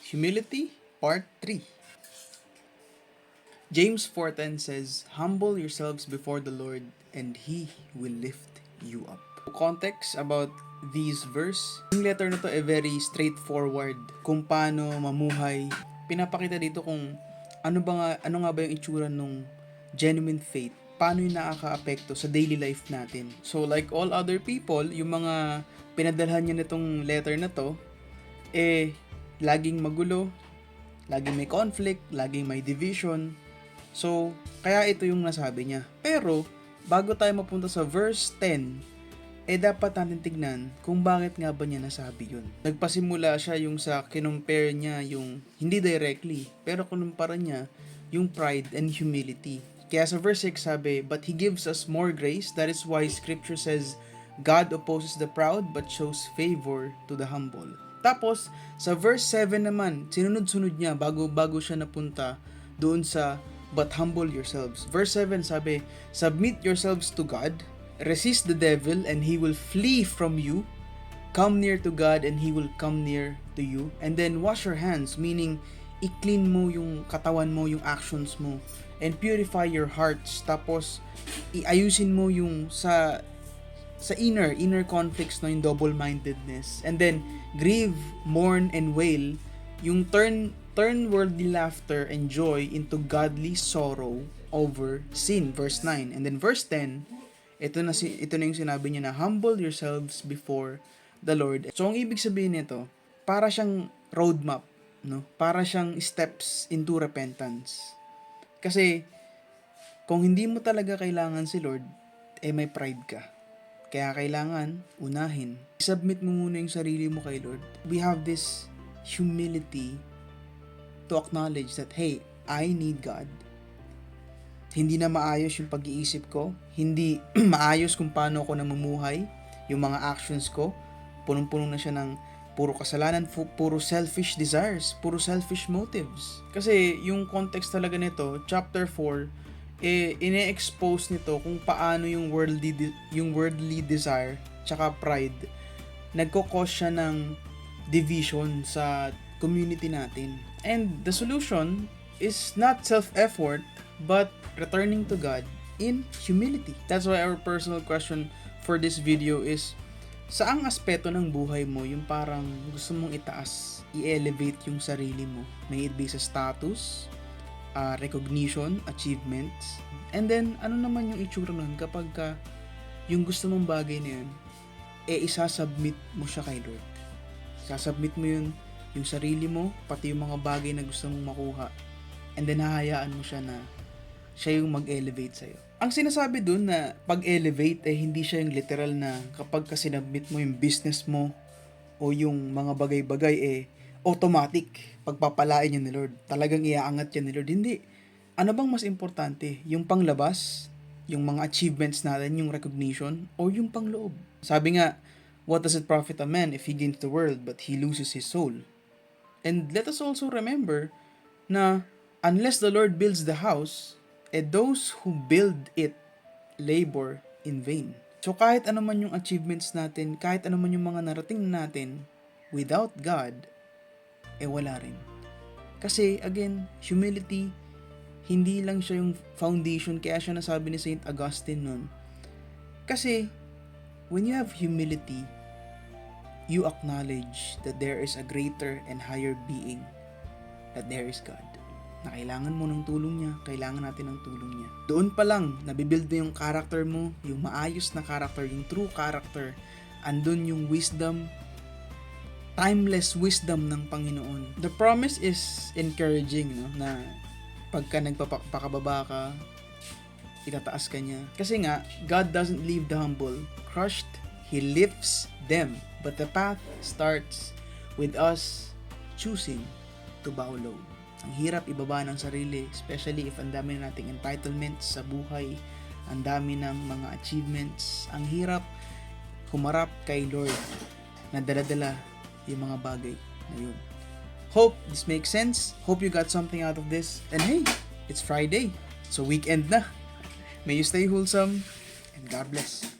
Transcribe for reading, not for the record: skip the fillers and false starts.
Humility, Part 3. James 4:10 says, "Humble yourselves before the Lord, and He will lift you up." Context about this verse, yung letter na to ay very straightforward kung paano mamuhay. Pinapakita dito kung ano nga ba yung itsura nung genuine faith. Paano yung nakaka-apekto sa daily life natin. So like all other people, yung mga pinadalhan niya nitong letter na to, laging magulo, laging may conflict, laging may division. So, kaya ito yung nasabi niya. Pero, bago tayo mapunta sa verse 10, dapat natin tignan kung bakit nga ba niya nasabi yun. Nagpasimula siya yung sa kinumpare niya yung, hindi directly, pero kinumpara niya yung pride and humility. Kaya sa verse 6 sabi, "But He gives us more grace. That is why Scripture says, God opposes the proud but shows favor to the humble." Tapos, sa verse 7 naman, sinunod-sunod niya bago siya napunta doon sa "But humble yourselves." Verse 7 sabi, "Submit yourselves to God, resist the devil, and he will flee from you. Come near to God, and He will come near to you. And then wash your hands," meaning, i-clean mo yung katawan mo, yung actions mo. "And purify your hearts." Tapos, iayusin mo yung sa inner conflicts, no, yung double-mindedness. And then, grieve, mourn, and wail. Yung turn worldly laughter and joy into godly sorrow over sin. Verse 9. And then verse 10, ito na yung sinabi niya na, "Humble yourselves before the Lord." So, ang ibig sabihin nito, para siyang roadmap, no? Para siyang steps into repentance. Kasi, kung hindi mo talaga kailangan si Lord, may pride ka. Kaya kailangan unahin. Submit mo muna yung sarili mo kay Lord. We have this humility to acknowledge that, hey, I need God. Hindi na maayos yung pag-iisip ko. Hindi maayos kung paano ako namumuhay. Yung mga actions ko, punong-puno na siya ng puro kasalanan, puro selfish desires, puro selfish motives. Kasi yung context talaga nito, chapter 4, ine-expose nito kung paano yung worldly desire tsaka pride nagko-cause siya ng division sa community natin. And the solution is not self-effort but returning to God in humility. That's why our personal question for this video is, saang aspeto ng buhay mo yung parang gusto mong itaas, i-elevate yung sarili mo? May it be sa status, recognition, achievements, and then ano naman yung itsura nun kapag yung gusto mong bagay na yun, isasubmit mo siya kay Lord. Sasubmit mo yun, yung sarili mo, pati yung mga bagay na gusto mong makuha, and then hahayaan mo siya na siya yung mag-elevate sa'yo. Ang sinasabi dun na pag-elevate hindi siya yung literal na kapag sinubmit mo yung business mo o yung mga bagay-bagay automatic, pagpapalain yun ni Lord. Talagang iaangat yan ni Lord. Hindi. Ano bang mas importante? Yung panglabas, yung mga achievements natin, yung recognition, o yung pangloob? Sabi nga, "What does it profit a man if he gains the world but he loses his soul?" And let us also remember na unless the Lord builds the house, those who build it labor in vain. So kahit ano man yung achievements natin, kahit ano man yung mga narating natin, without God, wala rin. Kasi again, humility, hindi lang siya yung foundation, kaya siya nasabi ni Saint Augustine nun. Kasi, when you have humility, you acknowledge that there is a greater and higher being, that there is God. Na kailangan mo ng tulong niya, kailangan natin ng tulong niya. Doon pa lang, nabibuild na yung character mo, yung maayos na character, yung true character. Andun yung wisdom, timeless wisdom ng Panginoon. The promise is encouraging, no? Na pagka nagpapakababa ka, itataas ka niya. Kasi nga, God doesn't leave the humble crushed, He lifts them. But the path starts with us choosing to bow low. Ang hirap ibaba ng sarili, especially if ang dami na nating entitlements sa buhay, ang dami ng mga achievements. Ang hirap humarap kay Lord na dala-dala yung mga bagay na yun. Hope this makes sense. Hope you got something out of this. And hey, it's Friday. So weekend na. May you stay wholesome and God bless.